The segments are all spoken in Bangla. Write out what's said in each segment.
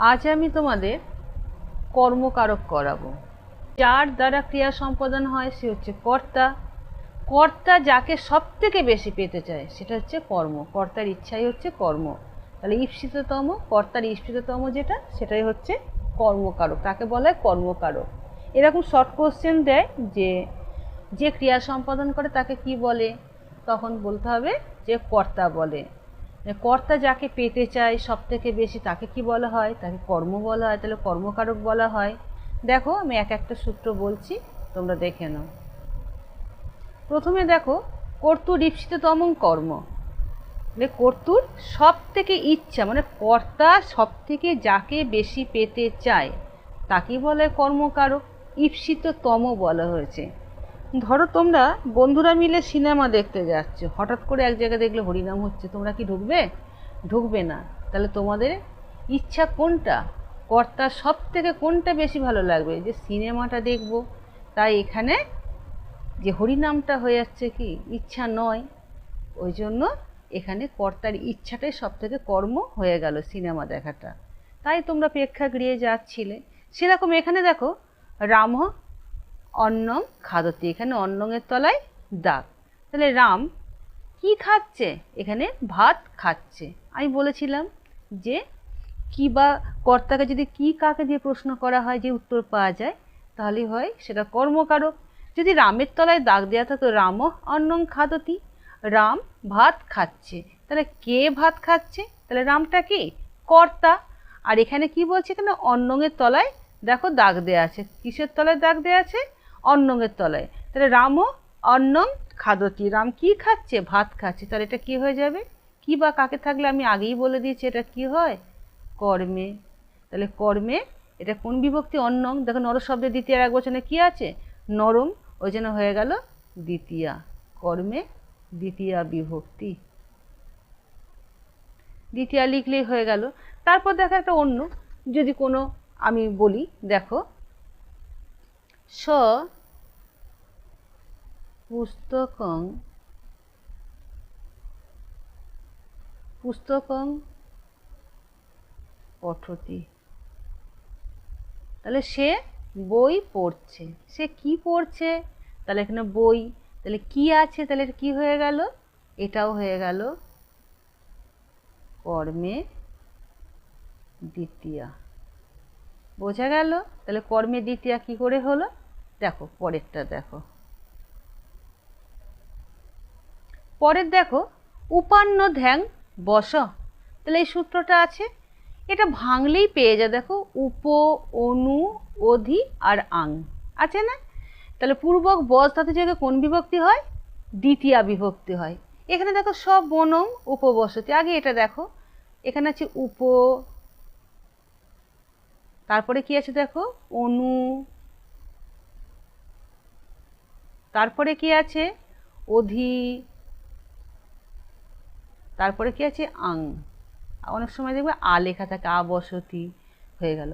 আজ আমি তোমাদের কর্মকারক করাবো। যার দ্বারা ক্রিয়া সম্পাদন হয় সে হচ্ছে কর্তা। কর্তা যাকে সব থেকে বেশি পেতে চায় সেটা হচ্ছে কর্ম। কর্তার ইচ্ছাই হচ্ছে কর্ম। তাহলে ঈপ্সিততম, কর্তার ঈপ্সিততম যেটা সেটাই হচ্ছে কর্মকারক, তাকে বলা হয় কর্মকারক। এরকম শর্ট কোশ্চেন দেয় যে যে ক্রিয়া সম্পাদন করে তাকে কি বলে, তখন বলতে হবে যে কর্তা বলে। কর্তা যাকে পেতে চায় সব থেকে বেশি তাকে কি বলা হয়, তাকে কর্ম বলা হয়, তাহলে কর্মকারক বলা হয়। দেখো আমি এক একটা সূত্র বলছি, তোমরা দেখে নাও। প্রথমে দেখো, কর্তুর ঈপ্সিততম কর্ম, কর্তুর সব থেকে ইচ্ছা, মানে কর্তা সব থেকে যাকে বেশি পেতে চায় তাকে বলে কর্মকারক। ঈপ্সিততম বলা হয়েছে। ধরো তোমরা বন্ধুরা মিলে সিনেমা দেখতে যাচ্ছ, হঠাৎ করে এক জায়গায় দেখলে হরিনাম হচ্ছে, তোমরা কি ঢুকবে? ঢুকবে না। তাহলে তোমাদের ইচ্ছা কোনটা, কর্তার সব থেকে কোনটা বেশি ভালো লাগবে, যে সিনেমাটা দেখব। তাই এখানে যে হরিনামটা হয়ে যাচ্ছে কি ইচ্ছা নয়, ওই জন্য এখানে কর্তার ইচ্ছাটাই সব থেকে কর্ম হয়ে গেল সিনেমা দেখাটা। তাই তোমরা প্রেক্ষাগৃহে যাচ্ছিলে। সেরকম এখানে দেখো, রাম অন্নং খাদতি, এখানে অন্নংয়ের তলায় দাগ। তাহলে রাম কি খাচ্ছে, এখানে ভাত খাচ্ছে। আমি বলেছিলাম যে কি বা কর্তাকে যদি কি কাকে দিয়ে প্রশ্ন করা হয় যে উত্তর পাওয়া যায়, তাহলেই হয় সেটা কর্মকারক। যদি রামের তলায় দাগ দেওয়া থাকতো রাম অন্নং খাদতি, রাম ভাত খাচ্ছে, তাহলে কে ভাত খাচ্ছে, তাহলে রামটা কি কর্তা। আর এখানে কি বলছে, এখানে অন্নংয়ের তলায় দেখো দাগ দেওয়া আছে। কিসের তলায় দাগ দেওয়া আছে? অন্নংয়ের তলায়। তাহলে রাম অন্নং খাদতি, রাম কি খাচ্ছে, ভাত খাচ্ছে। তাহলে এটা কি হয়ে যাবে, কি বা কাকে থাকলে আমি আগেই বলে দিয়েছি এটা কি হয়, কর্মে। তাহলে কর্মে এটা কোন বিভক্তি, অন্নং। দেখো নর শব্দের দ্বিতীয় এক বচনে কি আছে, নরম, ওই জন্য হয়ে গেল দ্বিতীয়া। কর্মে দ্বিতীয়া বিভক্তি, দ্বিতীয়া লিখলেই হয়ে গেল। তারপর দেখো একটা অন্য, যদি কোনো আমি বলি, দেখো স পুস্তকং পুস্তকং পঠতি, তাহলে সে বই পড়ছে। সে কি পড়ছে, তাহলে এখানে বই, তাহলে কি আছে, তাহলে এটা কি হয়ে গেল, এটাও হয়ে গেল কর্মে দ্বিতীয়া। বোঝা গেল? তাহলে কর্মে দ্বিতীয়া কি করে হলো, দেখো পরেরটা দেখো। পরের দেখো, উপান্ন ধ্যাং বস, তাহলে এই সূত্রটা আছে, এটা ভাঙলেই পেয়ে যায়। দেখো উপ, অনু, অধি আর আং আছে না, তাহলে পূর্বক বস ধাতু যোগে কোন বিভক্তি হয়, দ্বিতীয়া বিভক্তি হয়। এখানে দেখো সব বনং উপবসতি, আগে এটা দেখো, এখানে আছে উপ, তারপরে কি আছে দেখো অনু, তারপরে কি আছে অধি, তারপরে কি আছে আং। অনেক সময় দেখবে আ লেখা থাকে, আবসতি হয়ে গেল।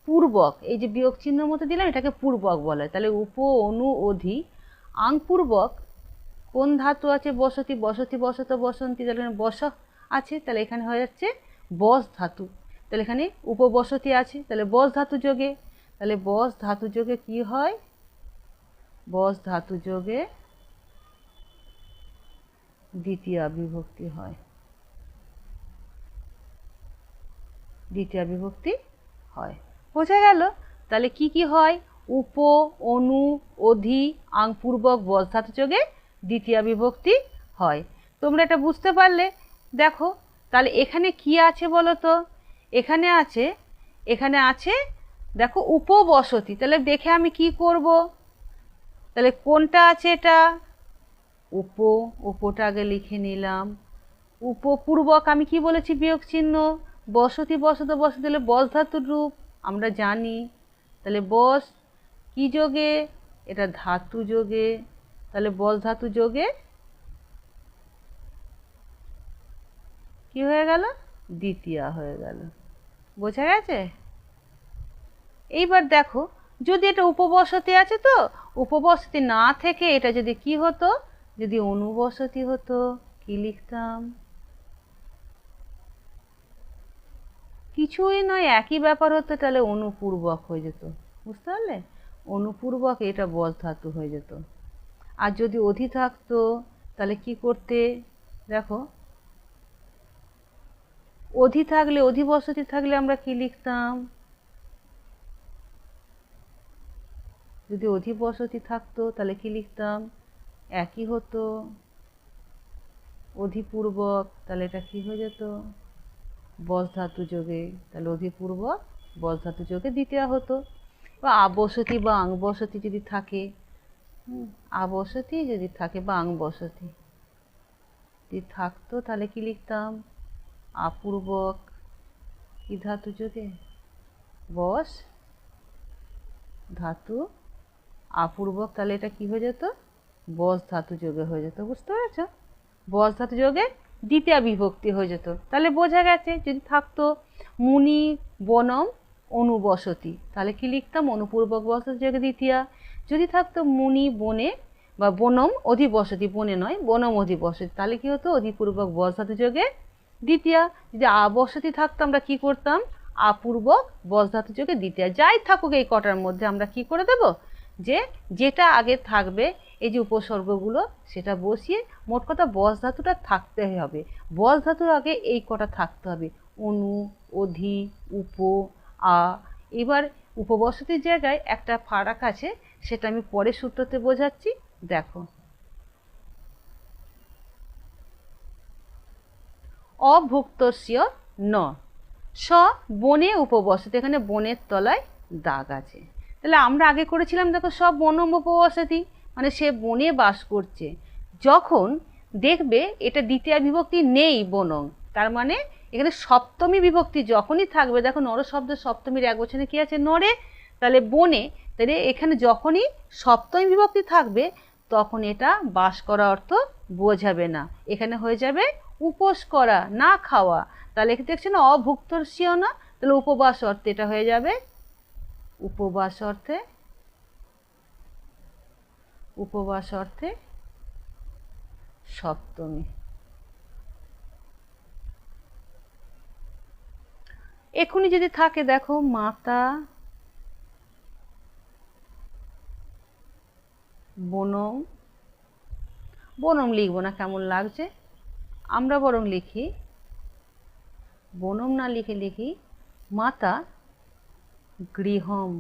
পূর্বক, এই যে বিয়োগ চিহ্ন মতো দিলাম এটাকে পূর্বক বলা হয়। তাহলে উপ, অনু, অধি, আং পূর্বক কোন ধাতু আছে, বসতি, বসতি বসত বসন্তি, তাহলে বস আছে, তাহলে এখানে হয়ে যাচ্ছে বস ধাতু। তাহলে এখানে উপবসতি আছে, তাহলে বস ধাতু যোগে, তাহলে বস ধাতু যোগে কি হয়, বস ধাতু যোগে দ্বিতীয়া বিভক্তি হয়, দ্বিতীয়া বিভক্তি হয়। বোঝা গেল? তাহলে কি কি হয়, উপ, অনু, অধি, আং পূর্বক বস ধাতু যোগে দ্বিতীয়া বিভক্তি হয়। তোমরা এটা বুঝতে পারলে? দেখো তাহলে এখানে কি আছে বলো তো, এখানে আছে, এখানে আছে দেখো উপবসতি। তাহলে দেখে আমি কি করব, তাহলে কোনটা আছে, এটা উপ, উপটা আগে লিখে নিলাম। উপপূর্বক আমি কি বলেছি, বিয়োগ চিহ্ন, বসতি বসত বসতি, তাহলে বস ধাতুর রূপ আমরা জানি। তাহলে বস কি যোগে, এটা ধাতু যোগে, তাহলে বস ধাতু যোগে কি হয়ে গেল, দ্বিতীয়া হয়ে গেল। বোঝা গেছে? এইবার দেখো, যদি এটা উপবসতি আছে, তো উপবসতি না থেকে এটা যদি কি হতো, যদি অনুবসতি হতো, কি লিখতাম, কিছুই নয়, একই ব্যাপার হতো, তাহলে অনুপূর্বক হয়ে যেত। বুঝতে পারলে? অনুপূর্বক এটা বস ধাতু হয়ে যেত। আর যদি অধি থাকতো তাহলে কি করতে, দেখো অধি থাকলে, অধিবসতি থাকলে আমরা কি লিখতাম? যদি অধিবসতি থাকতো তাহলে কি লিখতাম? একই হতো, অধিপূর্বক, তাহলে এটা কি হয়ে যেত? বস ধাতু যোগে, তাহলে অধিপূর্বক বস ধাতু যোগে দ্বিতীয়া হতো। বা আবসতি বা আং বসতি যদি থাকে, আবসতি যদি থাকে বা আং বসতি যদি থাকতো তাহলে কি লিখতাম? আপূর্বক কি ধাতু যোগে? বস ধাতু আপূর্বক, তাহলে এটা কি হয়ে যেত? বস ধাতু যোগে হয়ে যেত। বুঝতে পেরেছ? বস ধাতু যোগে দ্বিতীয় বিভক্তি হয়ে যেত। তাহলে বোঝা গেছে, যদি থাকতো মুনি বনম অনুবসতি তাহলে কি লিখতাম? অনুপূর্বক বস ধাতু যোগে দ্বিতীয়া। যদি থাকতো মুনি বনে বা বনম অধিবসতি, বনে নয় বনম অধিবসতি, তাহলে কি হতো? অধিপূর্বক বস ধাতু যোগে দ্বিতীয়া। যদি আবসতি থাকতো আমরা কি করতাম? আপূর্বক বস ধাতু যোগে দ্বিতীয়া। যাই থাকুক এই কটার মধ্যে আমরা কি করে দেব, যে যেটা আগে থাকবে এই যে উপসর্গগুলো সেটা বসিয়ে, মোট কথা বস ধাতুটা থাকতে হবে। বস ধাতুর আগে এই কটা থাকতে হবে, অনু, অধি, উপ, আ। এবার উপবসতির জায়গায় একটা ফারাক আছে, সেটা আমি পরে সূত্রতে বোঝাচ্ছি। দেখো, অভুক্তস্য ন স বনে উপবসতি, এখানে বনের তলায় দাগ আছে। তাহলে আমরা আগে করেছিলাম, দেখো সব বনম উপবসতি, মানে সে বনে বাস করছে। যখন দেখবে এটা দ্বিতীয় বিভক্তি নেই বনং, তার মানে এখানে সপ্তমী বিভক্তি যখনই থাকবে, দেখো নর শব্দ সপ্তমীর এক বচনে কি আছে? নরে। তাহলে বনে, তাহলে এখানে যখনই সপ্তমী বিভক্তি থাকবে তখন এটা বাস করা অর্থ বোঝাবে না, এখানে হয়ে যাবে উপোস করা, না খাওয়া। তাহলে দেখছি না অভুক্তস্য না, তাহলে উপবাস অর্থে এটা হয়ে যাবে উপবাস অর্থে, উপবাস অর্থে সপ্তমী। এখনই যদি থাকে, দেখো মাতা বনম, বনম লিখবো না, কেমন লাগছে, আমরা বরং লিখি বনম না লিখে লিখি মাতা গৃহম,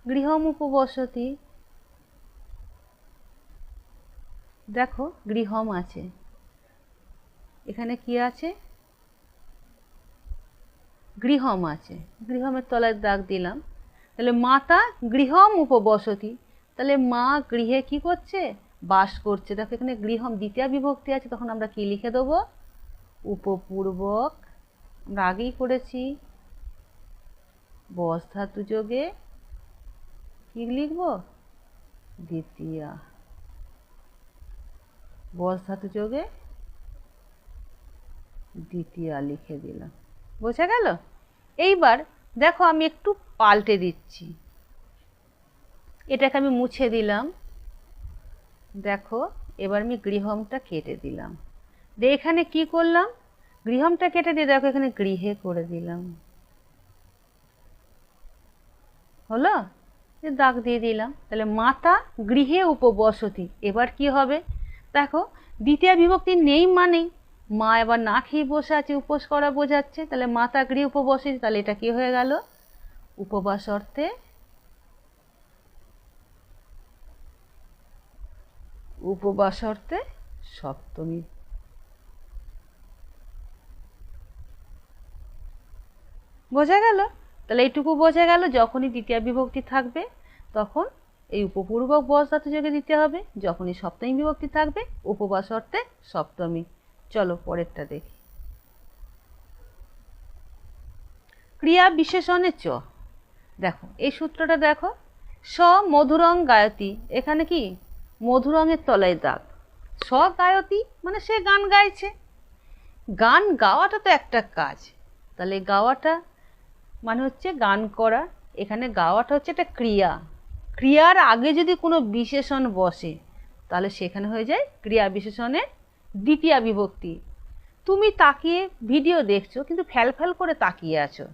গৃহম উপবসতি। দেখো গৃহম আছে, এখানে কি আছে? গৃহম আছে, গৃহমের তলায় দাগ দিলাম। তাহলে মাতা গৃহম উপবসতি, তাহলে মা গৃহে কি করছে? বাস করছে। দেখো এখানে গৃহম দ্বিতীয় বিভক্তি আছে, তখন আমরা কি লিখে দেবো? উপপূর্বক, আমরা আগেই করেছি, বস ধাতু যোগে কি লিখবো? দ্বিতীয়া। বস ধাতু যোগে দ্বিতীয়া লিখে দিলাম। বোঝা গেল? এইবার দেখো আমি একটু পাল্টে দিচ্ছি, এটাকে আমি মুছে দিলাম। দেখো এবার আমি গৃহমটা কেটে দিলাম, দিয়ে এখানে কি করলাম? গৃহমটা কেটে দিয়ে দেখো এখানে গৃহে করে দিলাম, হলো? দাগ দিয়ে দিলাম। তাহলে মাতা গৃহে উপবসতি। এবার কি হবে? দেখো দ্বিতীয় বিভক্তি নেই, মানেই মা এবার না খেয়ে বসে আছে, উপোস করা বোঝাচ্ছে। তাহলে মাতা গৃহে উপবসতি, তাহলে এটা কি হয়ে গেল? উপবাস অর্থে, উপবাস অর্থে সপ্তমী। বোঝা গেল? তাহলে এইটুকু বোঝা গেল, যখনই দ্বিতীয় বিভক্তি থাকবে তখন এই উপপূর্বক বস ধাতু যোগে দিতে হবে, যখনই সপ্তমী বিভক্তি থাকবে উপবাস অর্থে সপ্তমী। চলো পরেরটা দেখি। ক্রিয়া বিশেষণে চ, দেখো এই সূত্রটা দেখো, স মধুরং গায়তি, এখানে কি? মধুরঙের তলায় দাগ। স গায়তি মানে সে গান গাইছে। গান গাওয়াটা তো একটা কাজ, তাহলে গাওয়াটা মানে হচ্ছে গান করা, এখানে গাওয়াটা হচ্ছে একটা ক্রিয়া। ক্রিয়ার আগে যদি কোনো বিশেষণ বসে তাহলে সেখানে হয়ে যায় ক্রিয়া বিশেষণের দ্বিতীয় বিভক্তি। তুমি তাকিয়ে ভিডিও দেখছো কিন্তু ফ্যাল ফ্যাল করে তাকিয়ে আছো,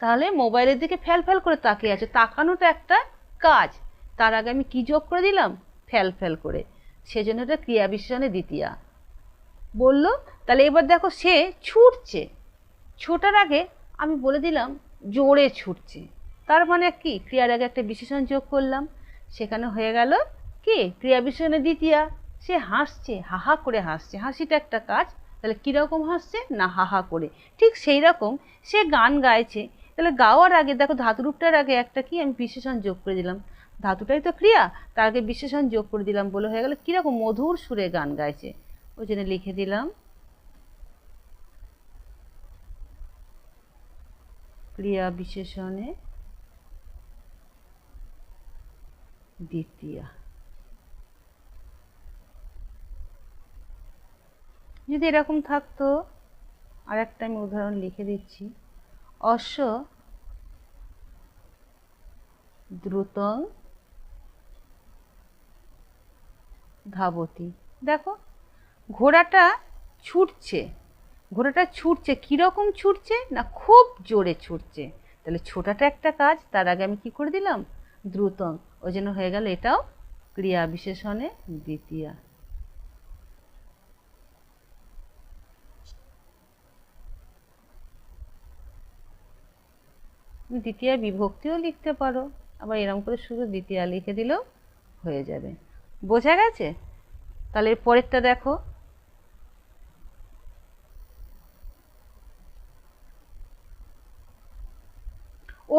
তাহলে মোবাইলের দিকে ফ্যাল ফ্যাল করে তাকিয়ে আছো, তাকানোটা একটা কাজ, তার আগে আমি কি যোগ করে দিলাম, ফ্যাল ফ্যাল করে, সেজন্য এটা ক্রিয়া বিশেষণে দ্বিতীয়া বললো। তাহলে এবার দেখো সে ছুটছে, ছোটার আগে আমি বলে দিলাম জোরে ছুটছে, তার মানে কি ক্রিয়ার আগে একটা বিশেষণ যোগ করলাম, সেখানে হয়ে গেল কি ক্রিয়া বিশেষণে দ্বিতীয়া। সে হাসছে, হাহা করে হাসছে, হাসিটা একটা কাজ, তাহলে কীরকম হাসছে না হাহা করে, ঠিক সেই রকম সে গান গাইছে, তাহলে গাওয়ার আগে দেখো ধাতুরূপটার আগে একটা কি আমি বিশেষণ যোগ করে দিলাম, ধাতুটাই তো ক্রিয়া, তার আগে বিশেষণ যোগ করে দিলাম বলে হয়ে গেল কীরকম মধুর সুরে গান গাইছে, ওই জন্য লিখে দিলাম ক্রিয়া বিশেষণে দ্বিতীয়া। যদি এরকম থাকতো, আর একটা আমি উদাহরণ লিখে দিচ্ছি, অশ্ব দ্রুতং ধাবতি। দেখো ঘোড়াটা ছুটছে, ঘোড়াটা ছুটছে, কীরকম ছুটছে না খুব জোরে ছুটছে, তাহলে ছোটাটা একটা কাজ, তার আগে আমি কি করে দিলাম দ্রুতং, ওই জন্য হয়ে গেল এটাও ক্রিয়া বিশেষণে দ্বিতীয়া। দ্বিতীয়া বিভক্তিও লিখতে পারো, আবার এরকম করে শুধু দ্বিতীয়া লিখে দিলেও হয়ে যাবে। বোঝা গেছে? তাহলে পরেরটা দেখো,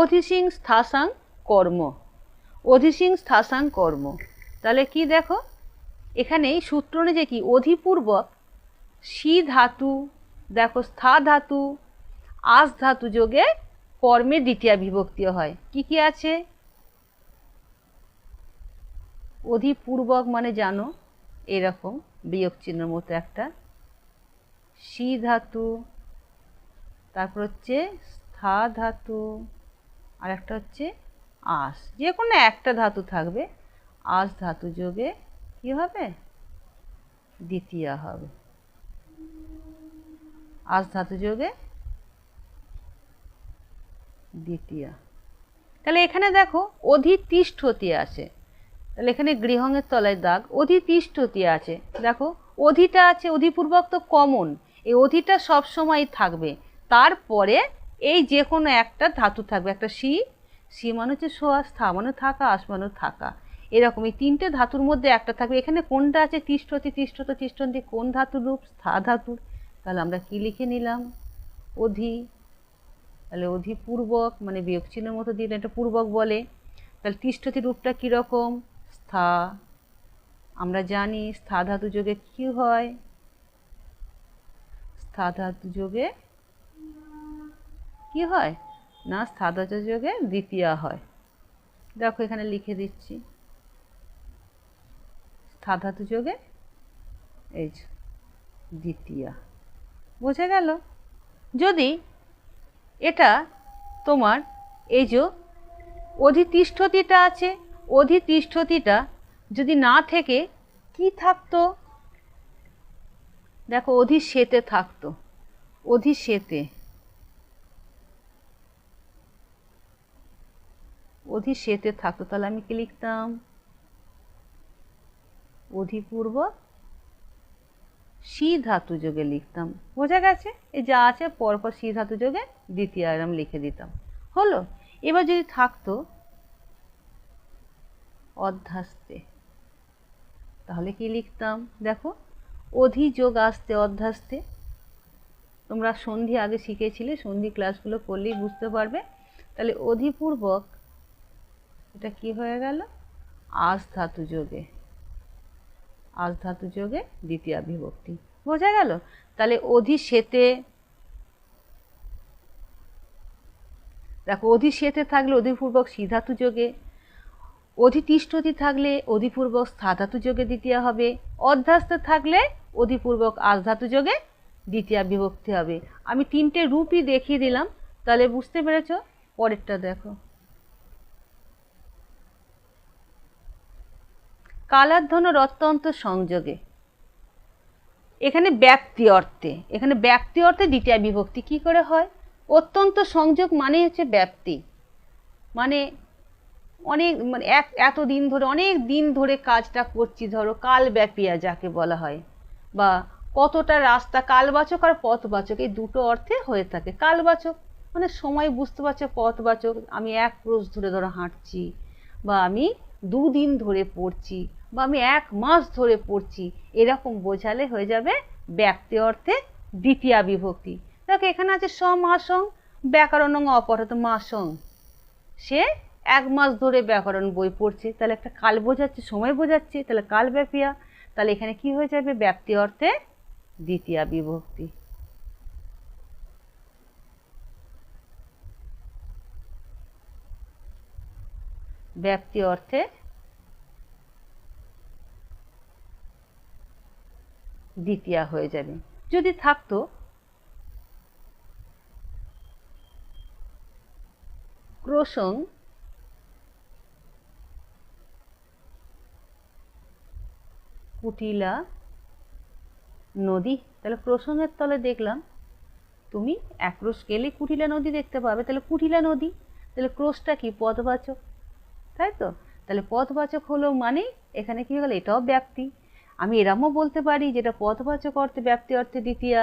অধিসিং স্থাসাং কর্ম, অধিসিং স্থাসাং কর্ম, তাহলে কি দেখো এখানে সূত্র অনুযায়ী কি অধিপূর্বক সি ধাতু, দেখো স্থা ধাতু আস ধাতু যোগে কর্মে দ্বিতীয়া বিভক্তি হয়। কি কি আছে? অধিপূর্বক মানে জানো এরকম বিয়োগ চিহ্নের মতো একটা, সি ধাতু, তারপর হচ্ছে স্থা ধাতু, আর একটা হচ্ছে আস, যে কোনো একটা ধাতু থাকবে, আস ধাতু যোগে কি হবে দ্বিতীয়া হবে, আস ধাতু যোগে দ্বিতীয়া। তাহলে এখানে দেখো অধিতিষ্ঠতি আছে, তাহলে এখানে গৃহঙের তলায় দাগ, অধিতিষ্ঠতি আছে, দেখো অধিটা আছে, অধিপূর্বক তো কমন, এই অধিটা সবসময় থাকবে, তারপরে এই যে কোনো একটা ধাতু থাকবে, একটা সি, সি মানে হচ্ছে শোয়া, স্থা মানে থাকা, আস মানে থাকা, এরকম এই তিনটে ধাতুর মধ্যে একটা থাকবে। এখানে কোনটা আছে তিষ্ঠতি, তিষ্ঠত তিষ্ঠন্তি কোন ধাতুর রূপ স্থা ধাতুর, তাহলে আমরা কি লিখে নিলাম অধি, তাহলে অধিপূর্বক মানে বিয়োগ চিহ্নের মতো দিয়ে এটা পূর্বক বলে, তাহলে তিষ্ঠতি রূপটা কীরকম স্থা, আমরা জানি স্থা ধাতু যোগে কি হয়, স্থা ধাতু যোগে কি হয় না স্থা ধাতু যোগে দ্বিতীয়া হয়, দেখো এখানে লিখে দিচ্ছি স্থা ধাতু যোগে এই দ্বিতীয়া। বোঝা গেল? যদি এটা তোমার এই যে অধিতিষ্ঠতিটা আছে, অধিতিষ্ঠতিটা যদি না থেকে কি থাকতো, দেখো অধিশেতে থাকতো, অধিশেতে, অধিশেতে থাকতো, তাহলে আমি কি লিখতাম অধিপূর্বক সি ধাতু যোগে লিখতাম। বোঝা গেছে? এই যা আছে পরপর সি ধাতু যোগে দ্বিতীয় এরম লিখে দিতাম, হলো। এবার যদি থাকতো অধ্যাস্তে, তাহলে কি লিখতাম, দেখো অধিযোগ আসতে অধ্যাস্তে, তোমরা সন্ধি আগে শিখেছিলে, সন্ধি ক্লাসগুলো করলেই বুঝতে পারবে। তাহলে অধিপূর্বক এটা কি হয়ে গেল আস ধাতু যোগে, আস ধাতু যোগে দ্বিতীয়া বিভক্তি। বোঝা গেল? তাহলে অধিশেতে, দেখো অধিশেতে থাকলে অধিপূর্বক সি ধাতু যোগে, অধিতিষ্ঠতি থাকলে অধিপূর্বক স্থা ধাতু যোগে দ্বিতীয়া হবে, অধ্যাস্তে থাকলে অধিপূর্বক আস ধাতু যোগে দ্বিতীয়া বিভক্তি হবে। আমি তিনটে রূপই দেখিয়ে দিলাম, তাহলে বুঝতে পেরেছ? পরেরটা দেখো, কালাধ্বন রত্যন্ত সংযোগে, এখানে ব্যক্তি অর্থে দ্বিতীয়া বিভক্তি কি করে হয়? অত্যন্ত সংযোগ মানে হচ্ছে ব্যাপ্তি, মানে অনেক মানে এতদিন ধরে অনেক দিন ধরে কাজটা করছি, ধরো কালব্যাপিয়া যাকে বলা হয়, বা কতটা রাস্তা, কালবাচক আর পথবাচক এই দুটো অর্থে হয়ে থাকে। কালবাচক মানে সময় বুঝতে পারছো, পথবাচক আমি 1 ক্রোশ ধরে ধরো হাঁটছি, বা আমি 2 দিন ধরে পড়ছি, বা আমি 1 মাস ধরে পড়ছি, এরকম বোঝালে হয়ে যাবে ব্যক্তি অর্থে দ্বিতীয়া বিভক্তি। দেখো এখানে আছে সমাসং ব্যাকরণং অপঠত মাসং, সে 1 মাস ধরে ব্যাকরণ বই পড়ছে, তাহলে একটা কাল বোঝাচ্ছে, সময় বোঝাচ্ছে, তাহলে কালব্যাপিয়া। তাহলে এখানে কি হয়ে যাবে? ব্যক্তি অর্থে দ্বিতীয়া বিভক্তি। ব্যক্তি অর্থে দ্বিতীয়া হয়ে যাবে। যদি থাকতো ক্রোশং কুটিলা নদী, তাহলে ক্রোশঙের তলে দেখলাম তুমি 1 ক্রোশ গেলে কুটিলা নদী দেখতে পাবে, তাহলে কুটিলা নদী, তাহলে ক্রোশটা কি? পদবাচক, তাই তো? তাহলে পদবাচক হলো মানে এখানে কি হলো? এটাও ব্যক্তি। আমি এরমও বলতে পারি যেটা পদবাচক অর্থে ব্যক্তি অর্থে দ্বিতীয়া,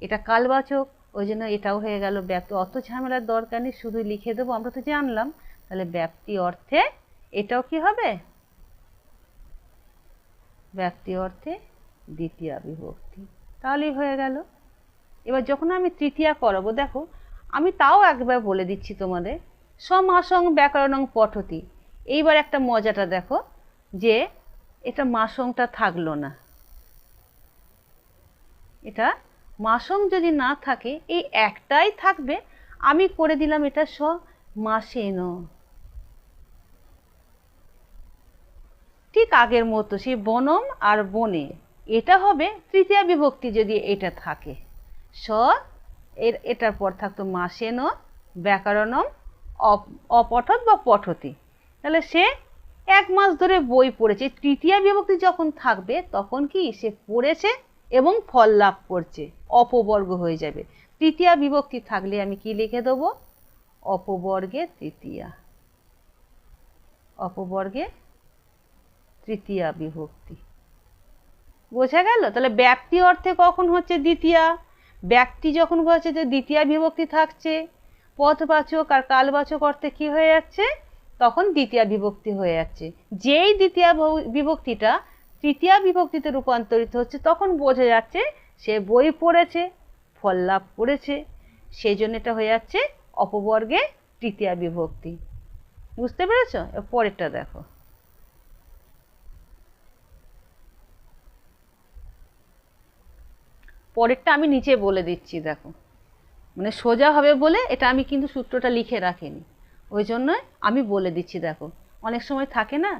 এটা কালবাচক, ওই জন্য এটাও হয়ে গেল ব্যক্তি। অত ঝামেলার দরকার নেই, শুধু লিখে দেবো, আমরা তো জানলাম। তাহলে ব্যক্তি অর্থে এটাও কি হবে? ব্যক্তি অর্থে দ্বিতীয়া বিভক্তি, তাহলেই হয়ে গেল। এবার যখন আমি তৃতীয়া করাবো, দেখো আমি তাও একবার বলে দিচ্ছি তোমাদের, সমাসং ব্যাকরণং পঠতি। এইবার একটা মজাটা দেখো, যে এটা মাসংটা থাকলো না, এটা মাসং যদি না থাকে, এই একটাই থাকবে, আমি করে দিলাম এটা মাসেন, ঠিক আগের মতো সেই বনম আর বনে, এটা হবে তৃতীয়া বিভক্তি যদি এটা থাকে। এটার পর থাকতো মাসেন ব্যাকরণম অপঠত বা পঠতি, তাহলে সে 1 মাস ধরে বই পড়েছে। তৃতীয়া বিভক্তি যখন থাকবে তখন কি? সে পড়েছে এবং ফল লাভ করছে, অপবর্গ হয়ে যাবে। তৃতীয়া বিভক্তি থাকলে আমি কি লিখে দেবো? অপবর্গে তৃতীয়া, অপবর্গে তৃতীয়া বিভক্তি। বোঝা গেল? তাহলে ব্যক্তি অর্থে কখন হচ্ছে দ্বিতীয়া? ব্যক্তি যখন হচ্ছে যে দ্বিতীয়া বিভক্তি থাকছে, পদবাচক আর কালবাচক অর্থে কি হয়ে যাচ্ছে? তখন দ্বিতীয়া বিভক্তি হয়ে যাচ্ছে। যেই দ্বিতীয়া বিভক্তিটা তৃতীয়া বিভক্তিতে রূপান্তরিত হচ্ছে, তখন বোঝা যাচ্ছে সে বই পড়েছে, ফল লাভ করেছে, সেই জন্য এটা হয়ে যাচ্ছে অপবর্গে তৃতীয়া বিভক্তি। বুঝতে পেরেছ? পরেরটা দেখো, পরেরটা আমি নিচে বলে দিচ্ছি, দেখো মানে সোজা হবে বলে এটা আমি কিন্তু সূত্রটা লিখে রাখিনি, ওই জন্য আমি বলে দিচ্ছি। দেখো অনেক সময় থাকে না,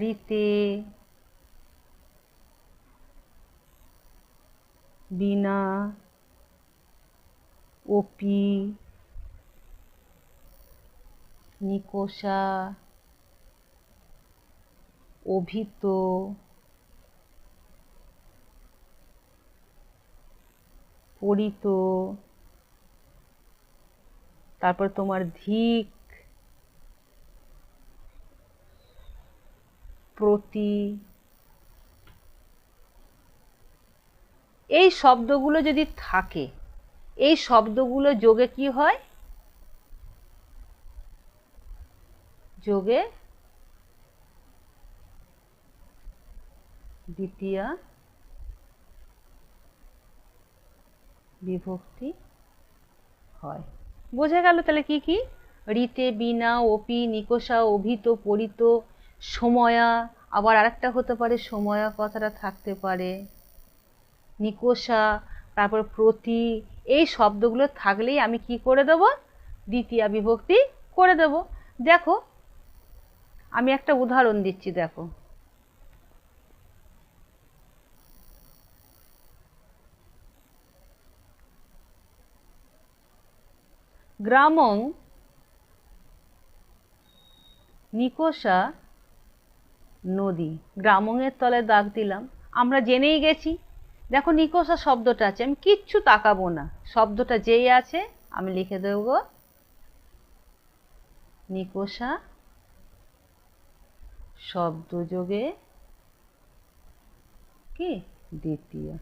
রিতে বিনা ওপি নিকোষা অভিত পরিত, তারপর তোমার ধিক প্রতি, এই শব্দগুলো যদি থাকে, এই শব্দগুলো যোগে কি হয়? যোগে দ্বিতীয়া বিভক্তি হয়। বোঝা গেল? তাহলে কি কি? রিতে বিনা ওপি নিকোষা অভিত পরিত সময়া, আবার আরেকটা হতে পারে সময়া কথাটা থাকতে পারে, নিকোষা, তারপর প্রতি, এই শব্দগুলো থাকলেই আমি কি করে দেব? দ্বিতীয়া বিভক্তি করে দেব। দেখো আমি একটা উদাহরণ দিচ্ছি, দেখো গ্রামং নিকষা নদী, গ্রামঙের তলায় দাগ দিলাম, আমরা জেনেই গেছি। দেখো নিকষা শব্দটা আছে, আমি কিচ্ছু তাকাবো না, শব্দটা যেই আছে আমি লিখে দেব নিকষা শব্দযোগে কি দ্বিতীয়া।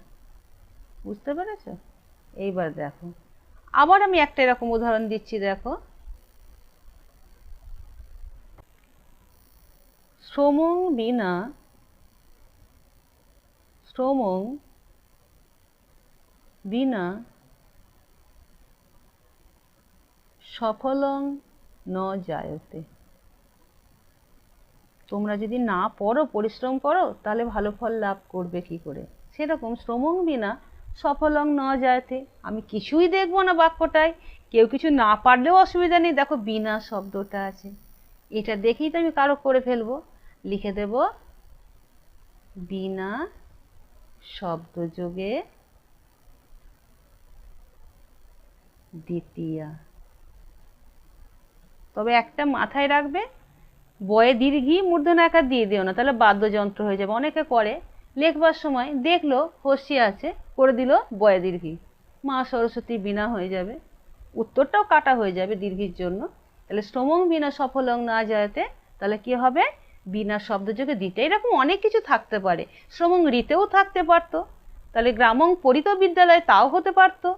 বুঝতে পেরেছ? এইবার দেখো আবার আমি একটা এরকম উদাহরণ দিচ্ছি, দেখো শ্রমং বিনা, শ্রমং বিনা সফলং ন জায়তে। তোমরা যদি না পড়ো, পরিশ্রম করো, তাহলে ভালো ফল লাভ করবে কি করে? সেরকম শ্রমং বিনা সফলং ন জায়তে, আমি কিছুই দেখবো না বাক্যটায়, কেউ কিছু না পারলেও অসুবিধা নেই, দেখো বিনা শব্দটা আছে, এটা দেখেই তো আমি কারো করে ফেলবো, লিখে দেব বিনা শব্দযোগে দ্বিতীয়া। তবে একটা মাথায় রাখবে, বয়ে দীর্ঘি মূর্ধন্য আকার দিয়ে দিও না, তাহলে বাদ্যযন্ত্র হয়ে যাবে। অনেকে করে লেখবার সময় দেখলো হস্যি আছে, করে দিল বয়ে দীর্ঘি, মা সরস্বতী বিনা হয়ে যাবে, উত্তরটাও কাটা হয়ে যাবে দীর্ঘির জন্য। তাহলে শ্রমং বিনা সফলং না যায়তে, তাহলে কি হবে? বিনা শব্দযোগে দ্বিতীয়া। এরকম অনেক কিছু থাকতে পারে, শ্রমং ঋতেও থাকতে পারতো, তাহলে গ্রামং পরিত বিদ্যালয় তাও হতে পারতো।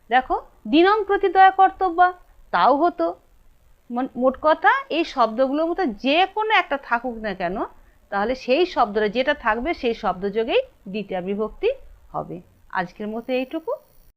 দেখো দিনং প্রতিদয়া কর্তব্যা তাও হতো। মোট কথা এই শব্দগুলোর মধ্যে যে কোনো একটা থাকুক না কেন, তাহলে সেই শব্দটা যেটা থাকবে সেই শব্দযোগেই দ্বিতীয়া বিভক্তি হবে। আজকের মতো এইটুকু।